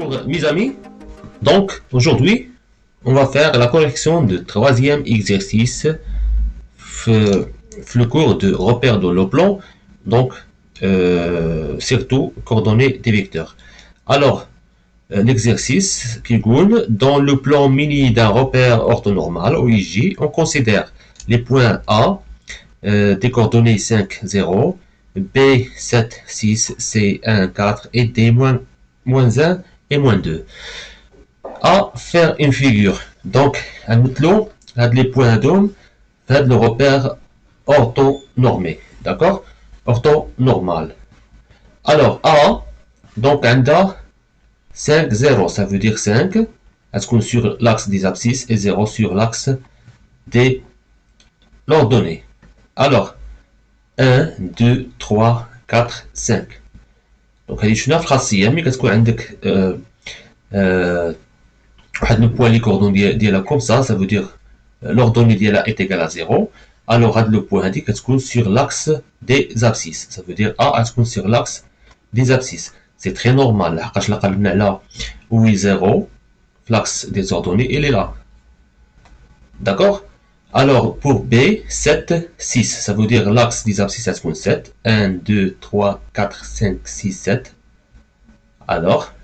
Bonjour mes amis, donc aujourd'hui on va faire la correction de troisième exercice le cours de repère de l'Oplon, donc surtout coordonnées des vecteurs. Alors l'exercice qui goûte dans le plan mini d'un repère orthonormal OIJ, on considère les points A des coordonnées 5, 0, B, 7, 6, C, 1, 4 et D, moins 1 et moins 2. À faire une figure. Donc, à nous les points d'homme, faire le repère orthonormé. D'accord? Orthonormal. Alors, A, donc, un A, 5, 0, ça veut dire 5. Est-ce qu'on est sur l'axe des abscisses et 0 sur l'axe des l'ordonnée. Alors, 1, 2, 3, 4, 5. Donc, هذه شنو خاصية ملي كتكون عندك واحد لو بوان لي كوردون ديالها كوم سا veut dire l'ordonnée ديالها est égale à 0. Alors هاد لو بوان هادي كتكون sur l'axe des abscisses. Ça veut dire A تكون sur l'axe des abscisses. C'est très normal لحقاش لا قلبنا على وي 0 في l'axe des ordonnées elle est là. D'accord? Alors, pour B, 7, 6, ça veut dire l'axe des abscisses à 7. 1, 2, 3, 4, 5, 6, 7. Alors,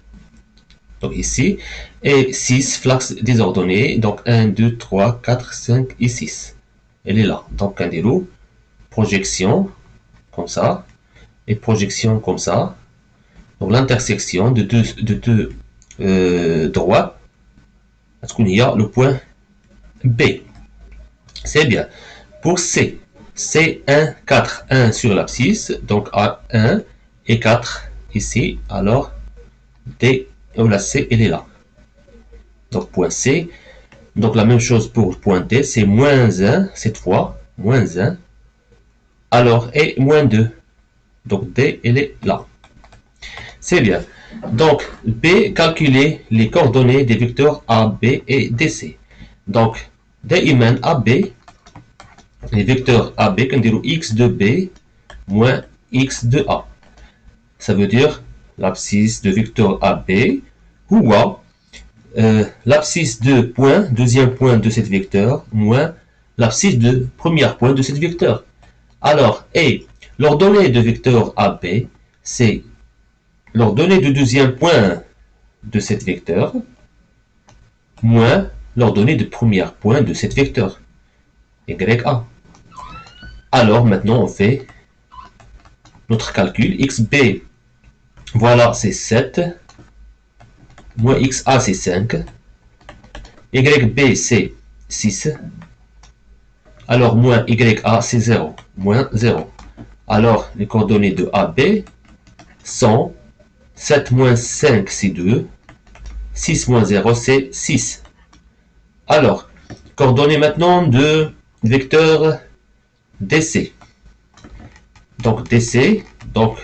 donc ici, et 6, l'axe des ordonnées, donc 1, 2, 3, 4, 5 et 6. Elle est là. Donc, un déroule, projection, comme ça, et projection comme ça. Donc, l'intersection de deux droites, parce qu'il y a le point B. C'est bien. Pour C, C1, 4, 1 sur l'abscisse, donc A1 et 4 ici, alors D, la C, elle est là. Donc point C, donc la même chose pour point D, c'est moins 1, cette fois, moins 1, alors et moins 2, donc D, elle est là. C'est bien. Donc B, calculer les coordonnées des vecteurs A, B et DC. Donc, دائما AB, les vecteurs AB, كنديرو x de B moins x de A. Ça veut dire l'abscisse de vecteur AB ou l'abscisse de point, deuxième point de cette vecteur, moins l'abscisse de premier point de cette vecteur. Alors, et l'ordonnée de vecteur AB, c'est l'ordonnée de deuxième point de cette vecteur, moins l'ordonnée de premier point de cette vecteur, YA. Alors maintenant on fait notre calcul. XB, voilà, c'est 7, moins XA c'est 5, YB c'est 6, alors moins YA c'est 0, moins 0. Alors les coordonnées de AB sont 7 moins 5 c'est 2, 6 moins 0 c'est 6. Alors, coordonnées maintenant de vecteur DC. Donc DC, donc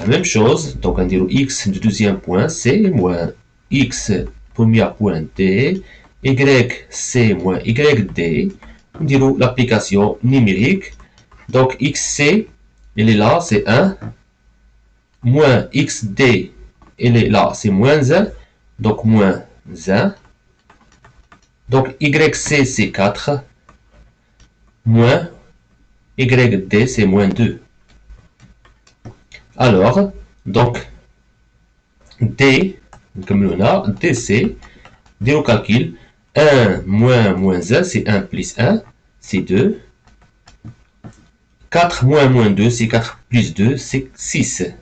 la même chose, donc on dit x du deuxième point C moins x premier point D, YC moins YD, on dit l'application numérique, donc XC, elle est là, c'est 1, moins XD, elle est là, c'est moins 1, donc moins 1. Donc YC c'est 4, moins YD c'est moins 2. Alors, donc D, comme on a, DC, D au calcul, 1 moins moins 1 c'est 1 plus 1, c'est 2. 4 moins moins 2 c'est 4 plus 2 c'est 6.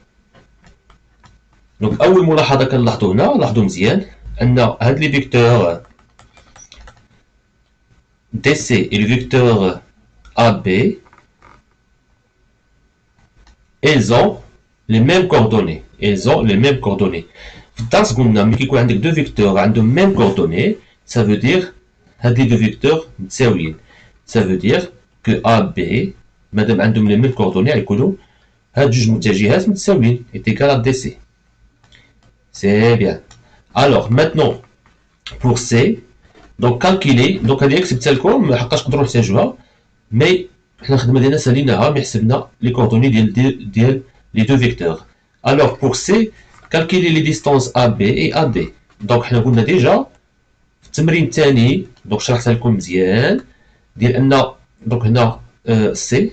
Donc أول ملاحظة كنلاحظوا هنا، لاحظوا مزيان أن هاد لي فيكتور DC et le vecteur AB, elles ont les mêmes coordonnées. Elles ont les mêmes coordonnées. Dans ce qu'on a mis avec deux vecteurs ont les mêmes coordonnées, ça veut dire que les deux vecteurs sont متساويين. Ça veut dire que AB, madame عندهم les mêmes coordonnées, يكونوا هاد جوج متجهات متساويين est égal à DC. C'est bien. Alors maintenant pour C, donc calculer, donc هذه كتبت لكم حقاش تقدروا تحتاجوها مي حنا الخدمه ديالنا ساليناها مي حسبنا لي كوردوني ديال لي دو فيكتور. Alors pour C, calculer les distances AB et AD. Donc حنا قلنا déjà في التمرين الثاني دونك شرحتها لكم مزيان ديال ان دونك هنا سي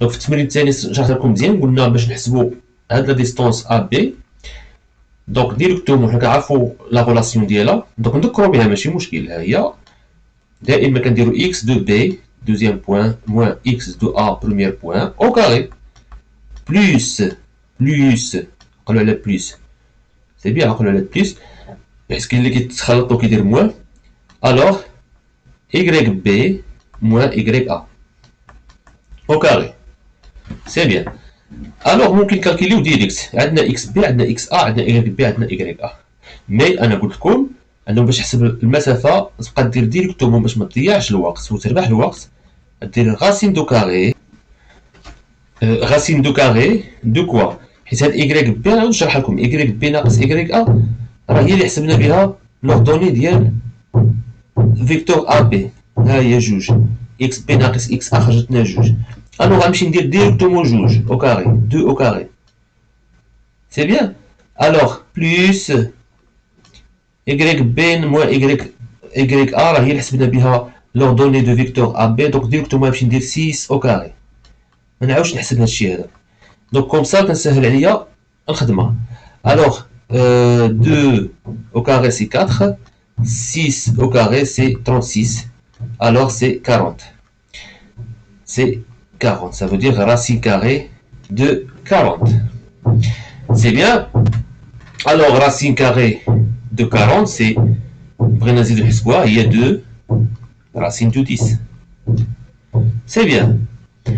دونك في التمرين الثاني شرحت لكم مزيان قلنا باش نحسبوا هاد لا ديستونس AB دونك ديريكتومون حنا كنعرفوا لا ريلاسيون ديالها دونك نذكروا بها ماشي مشكل. ها هي دائما كنديروا x de B deuxième point moins x de A premier point au carré plus نقولوا على بلس سي بيان نقولوا على بلس حيت كاين اللي كيتخلطوا كيدير موان الوغ y b moins y a au carré سي بيان. الوغ ممكن كالكوليو ديريكت عندنا x b عندنا x a عندنا y b عندنا y a مي انا قلت لكم انه باش تحسب المسافه تبقى دير ديريكتومون باش ما تضيعش الوقت وتربح الوقت دير غاسين دو كاري غاسين دو كاري دو كوا حيت هاد y بي انا نشرح لكم y بي ناقص y a راه هي اللي حسبنا بها لوردوني ديال فيكتور ا بي. ها هي جوج x بي ناقص x a خرجتنا جوج. الوغ غنمشي ندير ديريكتومون جوج او كاري 2 او كاري سي بيان. الوغ بلس y b moins y a راه هي اللي حسبنا بها لوردوني دو فيكتور ا بي دونك ديريكتومون غنمشي ندير 6 او كاري ما نعاودش نحسب هادشي هذا دونك كوم سا كنسهل عليا الخدمه. الوغ 2 au carré c'est 4, 6 au carré c'est 36, alors c'est 40. C'est 40, ça veut dire racine carrée de 40. C'est bien. Alors racine carrée de 40 c'est il y a 2 racine de 10. C'est bien.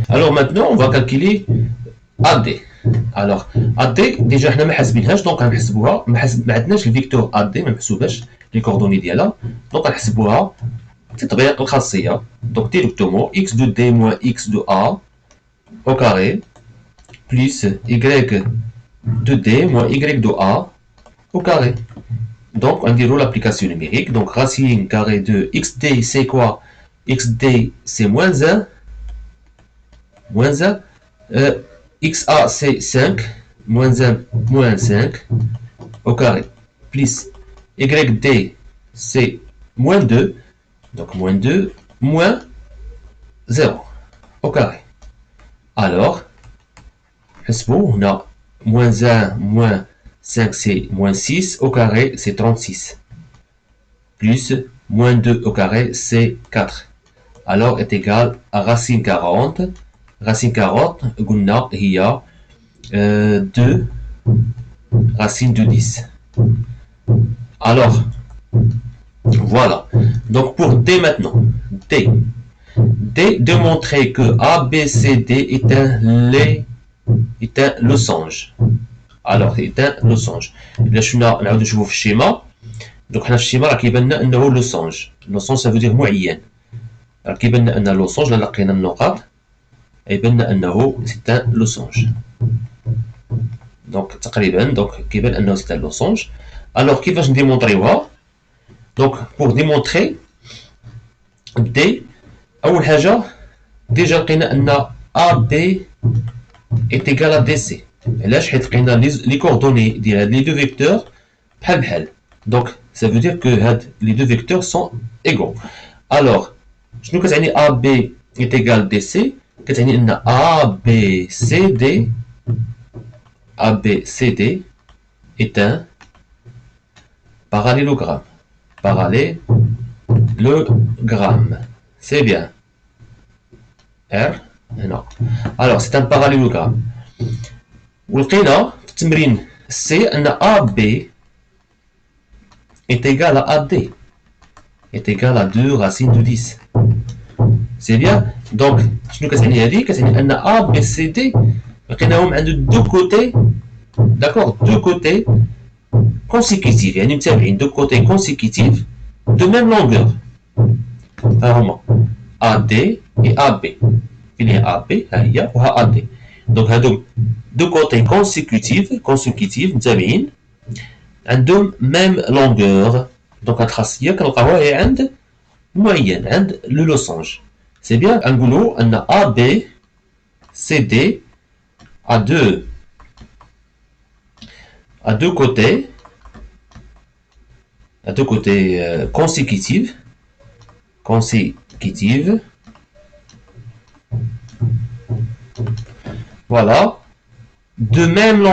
Alors maintenant on va calculer AD. Alors AD déjà حنا ما حاسبينهاش دونك غنحسبوها ما عندناش الفيكتور AD ما محسوباش لي كوردوني ديالها دونك غنحسبوها تطبيق الخاصيه دونك ديريكتومون x de D moins x de A au carré plus y de D moins y de A au carré. Donc on dirait l'application numérique donc racine carrée de xd c'est quoi? Xd c'est moins 1 xa c'est 5, moins 1, moins 5 au carré, plus yd c'est moins 2, donc moins 2, moins 0 au carré. Alors, on a moins 1, moins 5 c'est moins 6 au carré c'est 36, plus moins 2 au carré c'est 4. Alors est égal à racine 40. Racine 40, قلنا هي 2 racine de 10. Alors, voilà. Donc pour D maintenant, D démontrer que ABCD est un losange. Alors, est un losange. Là, je نعاود نشوفوا في الشيما. Donc حنا في الشيما راه كيبان لنا انه لوسانج. لوسانج ça veut dire معين. راه كيبان لنا ان لوسانج لا لقينا النقاط يبان انه c'est un losange. Donc تقريبا donc كيبان انه c'est un losange. Alors كيفاش نديمونطريوها؟ Donc pour démontrer D اول حاجه ديجا لقينا ان AB est égal à DC. علاش؟ حيت لقينا لي كوردوني ديال هاد لي دو فيكتور بحال بحال. Donc ça veut dire que هاد لي دو فيكتور sont égaux. Alors شنو كتعني AB est égal DC؟ كتعني ان ABCD est un parallélogramme. Parallélogramme. C'est bien. R non. Alors c'est un parallélogramme. ولقينا في التمرين C ان AB est égal à AD est égal à 2 racine de 10. C'est bien. Donc شنو كتعني هذه؟ كتعني ان A B C D لقيناهم عند دو كوتي داكور دو كوتي consécutifs يعني متابعين دو كوتي consécutifs de même longueur. ها هما AD et AB. فين هي AB؟ ها هي وها AD. دونك هادو دو كوتي consécutifs متابعين عندهم même longueur. دونك هاد الخاصية كنلقاوها هي عند معين عند لو لوسانج. C'est bien, نقولوا أن AB CD a à deux côtés consécutives. Voilà. De même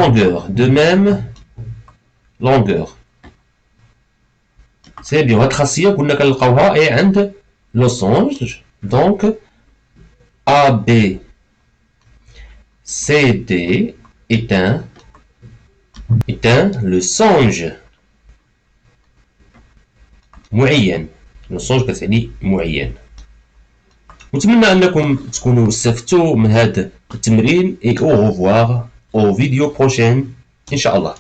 longueur. C'est bien. الخاصية قلنا كنلقاوها اي عند losange. Donc AB CD est un losange معين. losange كتعني معين. نتمنى انكم تكونوا استفدتوا من هذا التمرين. et au revoir au vidéo prochaine ان شاء الله.